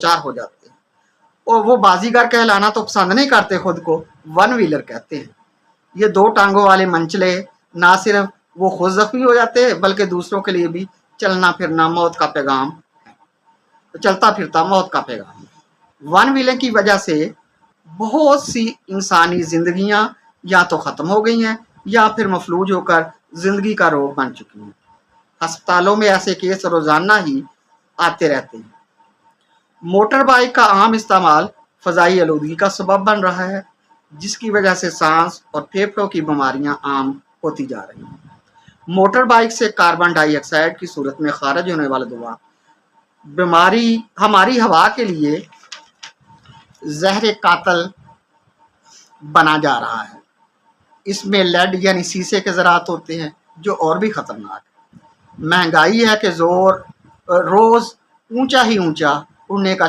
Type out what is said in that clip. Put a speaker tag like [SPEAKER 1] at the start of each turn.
[SPEAKER 1] چار ہو جاتے ہیں، اور وہ بازیگر کہلانا تو پسند نہیں کرتے، خود کو ون ویلر کہتے ہیں۔ یہ دو ٹانگوں والے منچلے نہ صرف وہ خود زخمی ہو جاتے ہیں بلکہ دوسروں کے لیے بھی چلنا پھرنا موت کا پیغام، چلتا پھرتا موت کا پیغام ہے۔ ون ویلر کی وجہ سے بہت سی انسانی زندگیاں یا تو ختم ہو گئی ہیں یا پھر مفلوج ہو کر زندگی کا روگ بن چکی ہیں۔ ہسپتالوں میں ایسے کیس روزانہ ہی آتے رہتے ہیں۔ موٹر بائیک کا عام استعمال فضائی آلودگی کا سبب بن رہا ہے، جس کی وجہ سے سانس اور پھیپھڑوں کی بیماریاں عام ہوتی جا رہی ہیں۔ موٹر بائیک سے کاربن ڈائی آکسائڈ کی صورت میں خارج ہونے والا دھواں بیماری ہماری ہوا کے لیے زہر قاتل بنا جا رہا ہے۔ اس میں لیڈ یعنی سیسے کے ذرات ہوتے ہیں جو اور بھی خطرناک ہے۔ مہنگائی ہے کہ روز اونچا ہی اونچا اڑنے کا